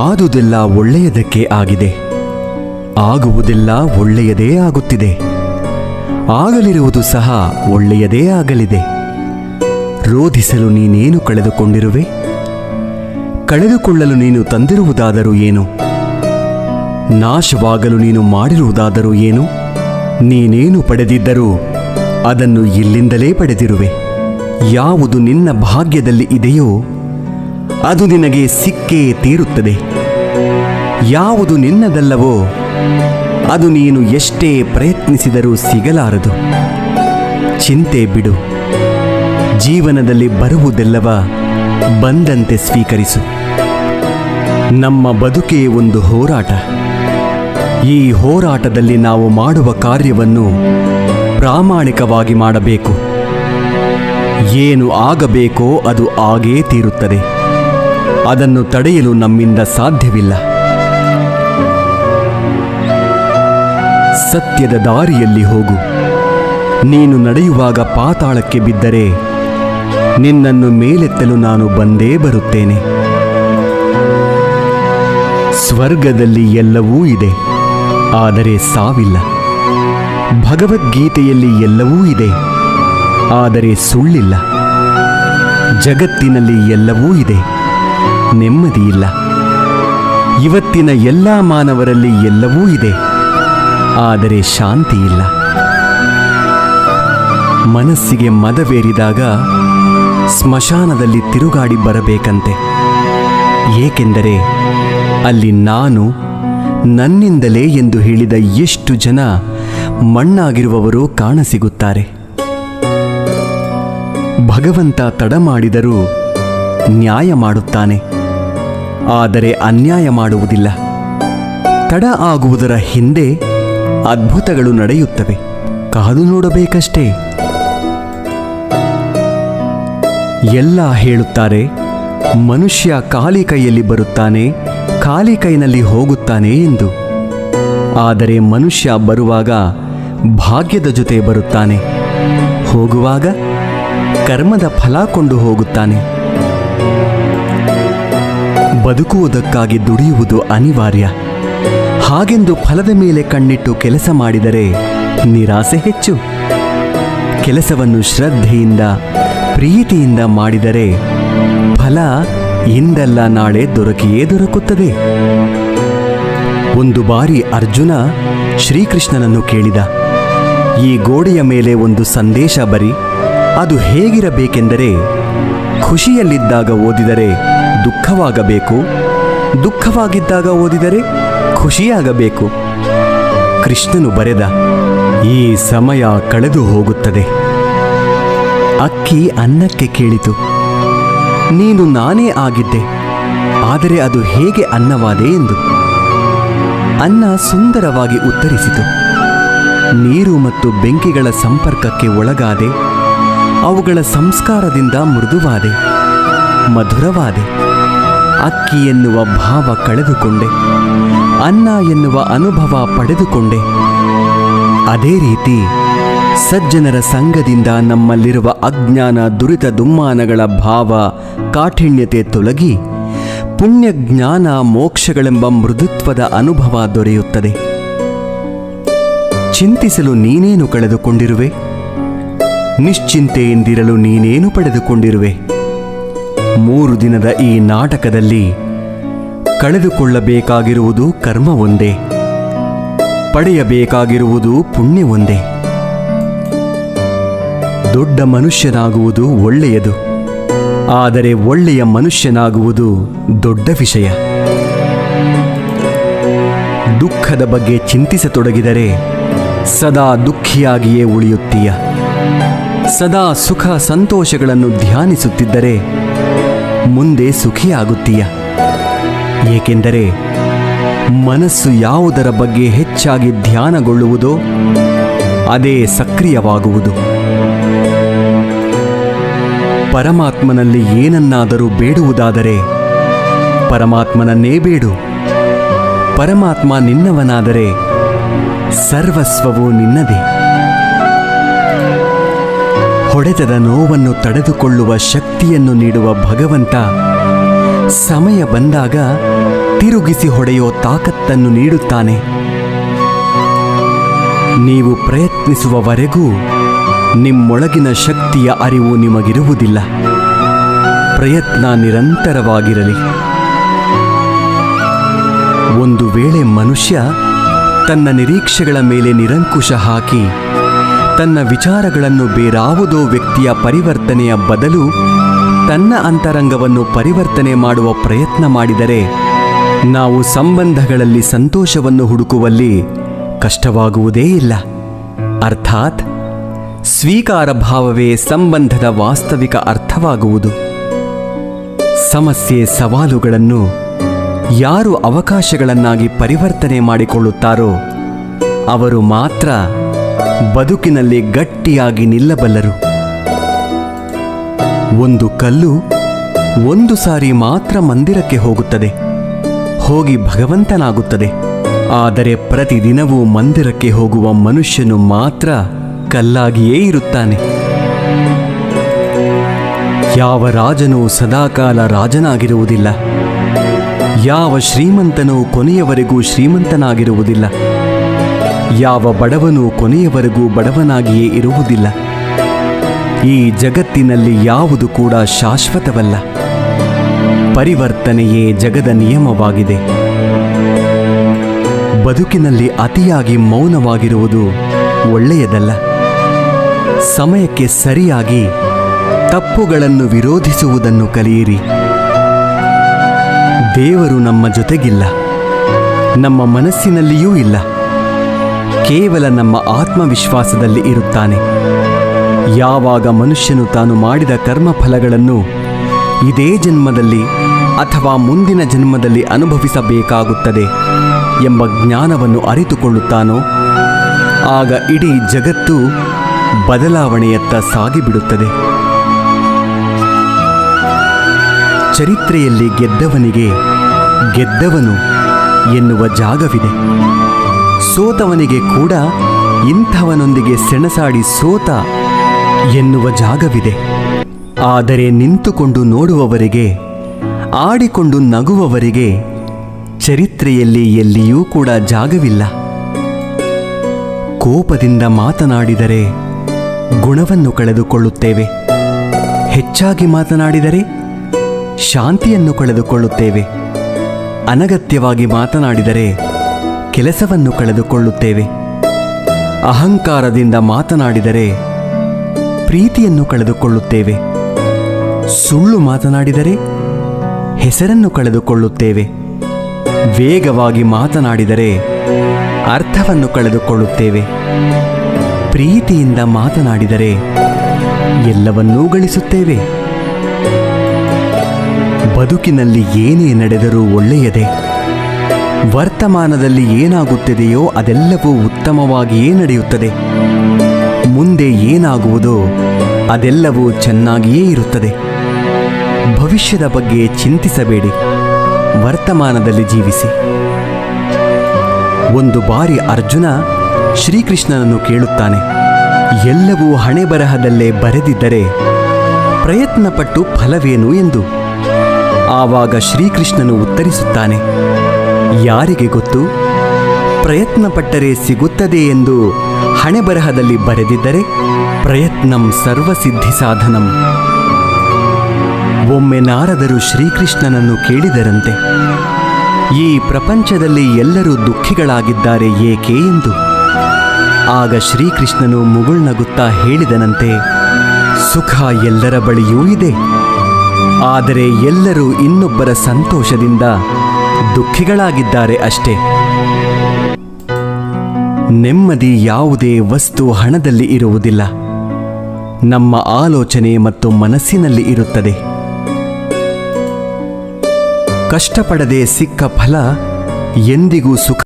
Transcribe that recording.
ಆದುದೆಲ್ಲ ಒಳ್ಳೆಯದಕ್ಕೆ ಆಗಿದೆ, ಆಗುವುದೆಲ್ಲ ಒಳ್ಳೆಯದೇ ಆಗುತ್ತಿದೆ, ಆಗಲಿರುವುದು ಸಹ ಒಳ್ಳೆಯದೇ ಆಗಲಿದೆ. ರೋಧಿಸಲು ನೀನೇನು ಕಳೆದುಕೊಂಡಿರುವೆ? ಕಳೆದುಕೊಳ್ಳಲು ನೀನು ತಂದಿರುವುದಾದರೂ ಏನು? ನಾಶವಾಗಲು ನೀನು ಮಾಡಿರುವುದಾದರೂ ಏನು? ನೀನೇನು ಪಡೆದಿದ್ದರೂ ಅದನ್ನು ಇಲ್ಲಿಂದಲೇ ಪಡೆದಿರುವೆ. ಯಾವುದು ನಿನ್ನ ಭಾಗ್ಯದಲ್ಲಿ ಇದೆಯೋ ಅದು ನಿನಗೆ ಸಿಕ್ಕೇ ತೀರುತ್ತದೆ. ಯಾವುದು ನಿನ್ನದಲ್ಲವೋ ಅದು ನೀನು ಎಷ್ಟೇ ಪ್ರಯತ್ನಿಸಿದರೂ ಸಿಗಲಾರದು. ಚಿಂತೆ ಬಿಡು. ಜೀವನದಲ್ಲಿ ಬರುವುದೆಲ್ಲವ ಬಂದಂತೆ ಸ್ವೀಕರಿಸು. ನಮ್ಮ ಬದುಕೇ ಒಂದು ಹೋರಾಟ. ಈ ಹೋರಾಟದಲ್ಲಿ ನಾವು ಮಾಡುವ ಕಾರ್ಯವನ್ನು ಪ್ರಾಮಾಣಿಕವಾಗಿ ಮಾಡಬೇಕು. ಏನು ಆಗಬೇಕೋ ಅದು ಆಗೇ ತೀರುತ್ತದೆ. ಅದನ್ನು ತಡೆಯಲು ನಮ್ಮಿಂದ ಸಾಧ್ಯವಿಲ್ಲ. ಸತ್ಯದ ದಾರಿಯಲ್ಲಿ ಹೋಗು. ನೀನು ನಡೆಯುವಾಗ ಪಾತಾಳಕ್ಕೆ ಬಿದ್ದರೆ ನಿನ್ನನ್ನು ಮೇಲೆತ್ತಲು ನಾನು ಬಂದೇ ಬರುತ್ತೇನೆ. ಸ್ವರ್ಗದಲ್ಲಿ ಎಲ್ಲವೂ ಇದೆ, ಆದರೆ ಸಾವಿಲ್ಲ. ಭಗವದ್ಗೀತೆಯಲ್ಲಿ ಎಲ್ಲವೂ ಇದೆ, ಆದರೆ ಸುಳ್ಳಿಲ್ಲ. ಜಗತ್ತಿನಲ್ಲಿ ಎಲ್ಲವೂ ಇದೆ, ನೆಮ್ಮದಿಯಿಲ್ಲ. ಇವತ್ತಿನ ಎಲ್ಲ ಮಾನವರಲ್ಲಿ ಎಲ್ಲವೂ ಇದೆ, ಆದರೆ ಶಾಂತಿಯಿಲ್ಲ. ಮನಸ್ಸಿಗೆ ಮದವೇರಿದಾಗ ಸ್ಮಶಾನದಲ್ಲಿ ತಿರುಗಾಡಿ ಬರಬೇಕಂತೆ. ಏಕೆಂದರೆ ಅಲ್ಲಿ ನಾನು ನನ್ನಿಂದಲೇ ಎಂದು ಹೇಳಿದ ಎಷ್ಟು ಜನ ಮಣ್ಣಾಗಿರುವವರು ಕಾಣಸಿಗುತ್ತಾರೆ. ಭಗವಂತ ತಡ ಮಾಡಿದರೂ ನ್ಯಾಯ ಮಾಡುತ್ತಾನೆ, ಆದರೆ ಅನ್ಯಾಯ ಮಾಡುವುದಿಲ್ಲ. ತಡ ಆಗುವುದರ ಹಿಂದೆ ಅದ್ಭುತಗಳು ನಡೆಯುತ್ತವೆ, ಕಾದು ನೋಡಬೇಕಷ್ಟೇ. ಎಲ್ಲ ಹೇಳುತ್ತಾರೆ, ಮನುಷ್ಯ ಖಾಲಿ ಕೈಯಲ್ಲಿ ಬರುತ್ತಾನೆ, ಖಾಲಿ ಕೈನಲ್ಲಿ ಹೋಗುತ್ತಾನೆ ಎಂದು. ಆದರೆ ಮನುಷ್ಯ ಬರುವಾಗ ಭಾಗ್ಯದ ಜೊತೆ ಬರುತ್ತಾನೆ, ಹೋಗುವಾಗ ಕರ್ಮದ ಫಲ ಕೊಂಡು ಹೋಗುತ್ತಾನೆ. ಬದುಕುವುದಕ್ಕಾಗಿ ದುಡಿಯುವುದು ಅನಿವಾರ್ಯ. ಹಾಗೆಂದು ಫಲದ ಮೇಲೆ ಕಣ್ಣಿಟ್ಟು ಕೆಲಸ ಮಾಡಿದರೆ ನಿರಾಸೆ ಹೆಚ್ಚು. ಕೆಲಸವನ್ನು ಶ್ರದ್ಧೆಯಿಂದ ಪ್ರೀತಿಯಿಂದ ಮಾಡಿದರೆ ಫಲ ಇಂದಲ್ಲ ನಾಳೆ ದೊರಕಿಯೇ ದೊರಕುತ್ತದೆ. ಒಂದು ಬಾರಿ ಅರ್ಜುನ ಶ್ರೀಕೃಷ್ಣನನ್ನು ಕೇಳಿದ, ಈ ಗೋಡೆಯ ಮೇಲೆ ಒಂದು ಸಂದೇಶ ಬರಿ. ಅದು ಹೇಗಿರಬೇಕೆಂದರೆ, ಖುಷಿಯಲ್ಲಿದ್ದಾಗ ಓದಿದರೆ ದುಃಖವಾಗಬೇಕು, ದುಃಖವಾಗಿದ್ದಾಗ ಓದಿದರೆ ಖುಷಿಯಾಗಬೇಕು. ಕೃಷ್ಣನು ಬರೆದ, ಈ ಸಮಯ ಕಳೆದು ಹೋಗುತ್ತದೆ. ಅಕ್ಕಿ ಅನ್ನಕ್ಕೆ ಕೇಳಿತು, ನೀನು ನಾನೇ ಆಗಿದ್ದೆ, ಆದರೆ ಅದು ಹೇಗೆ ಅನ್ನವಾದೆ ಎಂದು. ಅನ್ನ ಸುಂದರವಾಗಿ ಉತ್ತರಿಸಿತು, ನೀರು ಮತ್ತು ಬೆಂಕಿಗಳ ಸಂಪರ್ಕಕ್ಕೆ ಒಳಗಾದೆ, ಅವುಗಳ ಸಂಸ್ಕಾರದಿಂದ ಮೃದುವಾದೆ, ಮಧುರವಾದೆ. ಅಕ್ಕಿ ಎನ್ನುವ ಭಾವ ಕಳೆದುಕೊಂಡೆ, ಅನ್ನ ಎನ್ನುವ ಅನುಭವ ಪಡೆದುಕೊಂಡೆ. ಅದೇ ರೀತಿ ಸಜ್ಜನರ ಸಂಗದಿಂದ ನಮ್ಮಲ್ಲಿರುವ ಅಜ್ಞಾನ ದುರಿತ ದುಮ್ಮಾನಗಳ ಭಾವ ಕಾಠಿಣ್ಯತೆ ತೊಲಗಿ ಪುಣ್ಯ ಜ್ಞಾನ ಮೋಕ್ಷಗಳೆಂಬ ಮೃದುತ್ವದ ಅನುಭವ ದೊರೆಯುತ್ತದೆ. ಚಿಂತಿಸಲು ನೀನೇನು ಕಳೆದುಕೊಂಡಿರುವೆ? ನಿಶ್ಚಿಂತೆಯಿಂದಿರಲು ನೀನೇನು ಪಡೆದುಕೊಂಡಿರುವೆ? 3 ದಿನದ ಈ ನಾಟಕದಲ್ಲಿ ಕಳೆದುಕೊಳ್ಳಬೇಕಾಗಿರುವುದು ಕರ್ಮ ಒಂದೇ, ಪಡೆಯಬೇಕಾಗಿರುವುದು ಪುಣ್ಯ ಒಂದೇ. ದೊಡ್ಡ ಮನುಷ್ಯನಾಗುವುದು ಒಳ್ಳೆಯದು, ಆದರೆ ಒಳ್ಳೆಯ ಮನುಷ್ಯನಾಗುವುದು ದೊಡ್ಡ ವಿಷಯ. ದುಃಖದ ಬಗ್ಗೆ ಚಿಂತಿಸತೊಡಗಿದರೆ ಸದಾ ದುಃಖಿಯಾಗಿಯೇ ಉಳಿಯುತ್ತೀಯ. ಸದಾ ಸುಖ ಸಂತೋಷಗಳನ್ನು ಧ್ಯಾನಿಸುತ್ತಿದ್ದರೆ ಮುಂದೆ ಸುಖಿಯಾಗುತ್ತೀಯ. ಏಕೆಂದರೆ ಮನಸ್ಸು ಯಾವುದರ ಬಗ್ಗೆ ಹೆಚ್ಚಾಗಿ ಧ್ಯಾನಗೊಳ್ಳುವುದೋ ಅದೇ ಸಕ್ರಿಯವಾಗುವುದು. ಪರಮಾತ್ಮನಲ್ಲಿ ಏನನ್ನಾದರೂ ಬೇಡುವುದಾದರೆ ಪರಮಾತ್ಮನನ್ನೇ ಬೇಡು. ಪರಮಾತ್ಮ ನಿನ್ನವನಾದರೆ ಸರ್ವಸ್ವವೂ ನಿನ್ನದೇ. ಹೊಡೆತದ ನೋವನ್ನು ತಡೆದುಕೊಳ್ಳುವ ಶಕ್ತಿಯನ್ನು ನೀಡುವ ಭಗವಂತ ಸಮಯ ಬಂದಾಗ ತಿರುಗಿಸಿ ಹೊಡೆಯೋ ತಾಕತ್ತನ್ನು ನೀಡುತ್ತಾನೆ. ನೀವು ಪ್ರಯತ್ನಿಸುವವರೆಗೂ ನಿಮ್ಮೊಳಗಿನ ಶಕ್ತಿಯ ಅರಿವು ನಿಮಗಿರುವುದಿಲ್ಲ. ಪ್ರಯತ್ನ ನಿರಂತರವಾಗಿರಲಿ. ಒಂದು ವೇಳೆ ಮನುಷ್ಯ ತನ್ನ ನಿರೀಕ್ಷೆಗಳ ಮೇಲೆ ನಿರಂಕುಶ ಹಾಕಿ ತನ್ನ ವಿಚಾರಗಳನ್ನು ಬೇರಾವುದೋ ವ್ಯಕ್ತಿಯ ಪರಿವರ್ತನೆಯ ಬದಲು ತನ್ನ ಅಂತರಂಗವನ್ನು ಪರಿವರ್ತನೆ ಮಾಡುವ ಪ್ರಯತ್ನ ಮಾಡಿದರೆ ನಾವು ಸಂಬಂಧಗಳಲ್ಲಿ ಸಂತೋಷವನ್ನು ಹುಡುಕುವಲ್ಲಿ ಕಷ್ಟವಾಗುವುದೇ ಇಲ್ಲ. ಅರ್ಥಾತ್ ಸ್ವೀಕಾರ ಭಾವವೇ ಸಂಬಂಧದ ವಾಸ್ತವಿಕ ಅರ್ಥವಾಗುವುದು. ಸಮಸ್ಯೆ ಸವಾಲುಗಳನ್ನು ಯಾರು ಅವಕಾಶಗಳನ್ನಾಗಿ ಪರಿವರ್ತನೆ ಮಾಡಿಕೊಳ್ಳುತ್ತಾರೋ ಅವರು ಮಾತ್ರ ಬದುಕಿನಲ್ಲಿ ಗಟ್ಟಿಯಾಗಿ ನಿಲ್ಲಬಲ್ಲರು. ಒಂದು ಕಲ್ಲು ಒಂದು ಸಾರಿ ಮಾತ್ರ ಮಂದಿರಕ್ಕೆ ಹೋಗುತ್ತದೆ, ಹೋಗಿ ಭಗವಂತನಾಗುತ್ತದೆ. ಆದರೆ ಪ್ರತಿದಿನವೂ ಮಂದಿರಕ್ಕೆ ಹೋಗುವ ಮನುಷ್ಯನು ಮಾತ್ರ ಕಲ್ಲಾಗಿಯೇ ಇರುತ್ತಾನೆ. ಯಾವ ರಾಜನೂ ಸದಾಕಾಲ ರಾಜನಾಗಿರುವುದಿಲ್ಲ. ಯಾವ ಶ್ರೀಮಂತನೂ ಕೊನೆಯವರೆಗೂ ಶ್ರೀಮಂತನಾಗಿರುವುದಿಲ್ಲ. ಯಾವ ಬಡವನೂ ಕೊನೆಯವರೆಗೂ ಬಡವನಾಗಿಯೇ ಇರುವುದಿಲ್ಲ. ಈ ಜಗತ್ತಿನಲ್ಲಿ ಯಾವುದು ಕೂಡ ಶಾಶ್ವತವಲ್ಲ. ಪರಿವರ್ತನೆಯೇ ಜಗದ ನಿಯಮವಾಗಿದೆ. ಬದುಕಿನಲ್ಲಿ ಅತಿಯಾಗಿ ಮೌನವಾಗಿರುವುದು ಒಳ್ಳೆಯದಲ್ಲ. ಸಮಯಕ್ಕೆ ಸರಿಯಾಗಿ ತಪ್ಪುಗಳನ್ನು ವಿರೋಧಿಸುವುದನ್ನು ಕಲಿಯಿರಿ. ದೇವರು ನಮ್ಮ ಜೊತೆಗಿಲ್ಲ, ನಮ್ಮ ಮನಸ್ಸಿನಲ್ಲಿಯೂ ಇಲ್ಲ. ಕೇವಲ ನಮ್ಮ ಆತ್ಮವಿಶ್ವಾಸದಲ್ಲಿ ಇರುತ್ತಾನೆ. ಯಾವಾಗ ಮನುಷ್ಯನು ತಾನು ಮಾಡಿದ ಕರ್ಮಫಲಗಳನ್ನು ಇದೇ ಜನ್ಮದಲ್ಲಿ ಅಥವಾ ಮುಂದಿನ ಜನ್ಮದಲ್ಲಿ ಅನುಭವಿಸಬೇಕಾಗುತ್ತದೆ ಎಂಬ ಜ್ಞಾನವನ್ನು ಅರಿತುಕೊಳ್ಳುತ್ತಾನೋ ಆಗ ಇಡೀ ಜಗತ್ತು ಬದಲಾವಣೆಯತ್ತ ಸಾಗಿಬಿಡುತ್ತದೆ. ಚರಿತ್ರೆಯಲ್ಲಿ ಗೆದ್ದವನಿಗೆ ಗೆದ್ದವನು ಎನ್ನುವ ಜಾಗವಿದೆ. ಸೋತವನಿಗೆ ಕೂಡ ಇಂಥವನೊಂದಿಗೆ ಸೆಣಸಾಡಿ ಸೋತ ಎನ್ನುವ ಜಾಗವಿದೆ. ಆದರೆ ನಿಂತುಕೊಂಡು ನೋಡುವವರಿಗೆ, ಆಡಿಕೊಂಡು ನಗುವವರಿಗೆ ಚರಿತ್ರೆಯಲ್ಲಿ ಎಲ್ಲಿಯೂ ಕೂಡ ಜಾಗವಿಲ್ಲ. ಕೋಪದಿಂದ ಮಾತನಾಡಿದರೆ ಗುಣವನ್ನು ಕಳೆದುಕೊಳ್ಳುತ್ತೇವೆ. ಹೆಚ್ಚಾಗಿ ಮಾತನಾಡಿದರೆ ಶಾಂತಿಯನ್ನು ಕಳೆದುಕೊಳ್ಳುತ್ತೇವೆ. ಅನಗತ್ಯವಾಗಿ ಮಾತನಾಡಿದರೆ ಕೆಲಸವನ್ನು ಕಳೆದುಕೊಳ್ಳುತ್ತೇವೆ. ಅಹಂಕಾರದಿಂದ ಮಾತನಾಡಿದರೆ ಪ್ರೀತಿಯನ್ನು ಕಳೆದುಕೊಳ್ಳುತ್ತೇವೆ. ಸುಳ್ಳು ಮಾತನಾಡಿದರೆ ಹೆಸರನ್ನು ಕಳೆದುಕೊಳ್ಳುತ್ತೇವೆ. ವೇಗವಾಗಿ ಮಾತನಾಡಿದರೆ ಅರ್ಥವನ್ನು ಕಳೆದುಕೊಳ್ಳುತ್ತೇವೆ. ಪ್ರೀತಿಯಿಂದ ಮಾತನಾಡಿದರೆ ಎಲ್ಲವನ್ನೂ ಗಳಿಸುತ್ತೇವೆ. ಬದುಕಿನಲ್ಲಿ ಏನೇ ನಡೆದರೂ ಒಳ್ಳೆಯದೇ. ವರ್ತಮಾನದಲ್ಲಿ ಏನಾಗುತ್ತಿದೆಯೋ ಅದೆಲ್ಲವೂ ಉತ್ತಮವಾಗಿಯೇ ನಡೆಯುತ್ತದೆ. ಮುಂದೆ ಏನಾಗುವುದೋ ಅದೆಲ್ಲವೂ ಚೆನ್ನಾಗಿಯೇ ಇರುತ್ತದೆ. ಭವಿಷ್ಯದ ಬಗ್ಗೆ ಚಿಂತಿಸಬೇಡಿ, ವರ್ತಮಾನದಲ್ಲಿ ಜೀವಿಸಿ. ಒಂದು ಬಾರಿ ಅರ್ಜುನ ಶ್ರೀಕೃಷ್ಣನನ್ನು ಕೇಳುತ್ತಾನೆ, ಎಲ್ಲವೂ ಹಣೆ ಬರಹದಲ್ಲೇ ಬರೆದಿದ್ದರೆ ಪ್ರಯತ್ನಪಟ್ಟು ಫಲವೇನು ಎಂದು. ಆವಾಗ ಶ್ರೀಕೃಷ್ಣನು ಉತ್ತರಿಸುತ್ತಾನೆ, ಯಾರಿಗೆ ಗೊತ್ತು, ಪ್ರಯತ್ನಪಟ್ಟರೆ ಸಿಗುತ್ತದೆ ಎಂದು ಹಣೆ ಬರಹದಲ್ಲಿ ಬರೆದಿದ್ದರೆ ಪ್ರಯತ್ನಂ ಸರ್ವಸಿದ್ಧಿ ಸಾಧನಂ. ಒಮ್ಮೆ ನಾರದರು ಶ್ರೀಕೃಷ್ಣನನ್ನು ಕೇಳಿದರಂತೆ, ಈ ಪ್ರಪಂಚದಲ್ಲಿ ಎಲ್ಲರೂ ದುಃಖಿಗಳಾಗಿದ್ದಾರೆ ಏಕೆ ಎಂದು. ಆಗ ಶ್ರೀಕೃಷ್ಣನು ಮುಗುಳ್ನಗುತ್ತಾ ಹೇಳಿದನಂತೆ, ಸುಖ ಎಲ್ಲರ ಬಳಿಯೂ ಇದೆ, ಆದರೆ ಎಲ್ಲರೂ ಇನ್ನೊಬ್ಬರ ಸಂತೋಷದಿಂದ ದುಃಖಿಗಳಾಗಿದ್ದಾರೆ ಅಷ್ಟೇ. ನೆಮ್ಮದಿ ಯಾವುದೇ ವಸ್ತು ಹಣದಲ್ಲಿ ಇರುವುದಿಲ್ಲ, ನಮ್ಮ ಆಲೋಚನೆ ಮತ್ತು ಮನಸ್ಸಿನಲ್ಲಿ ಇರುತ್ತದೆ. ಕಷ್ಟಪಡದೆ ಸಿಕ್ಕ ಫಲ ಎಂದಿಗೂ ಸುಖ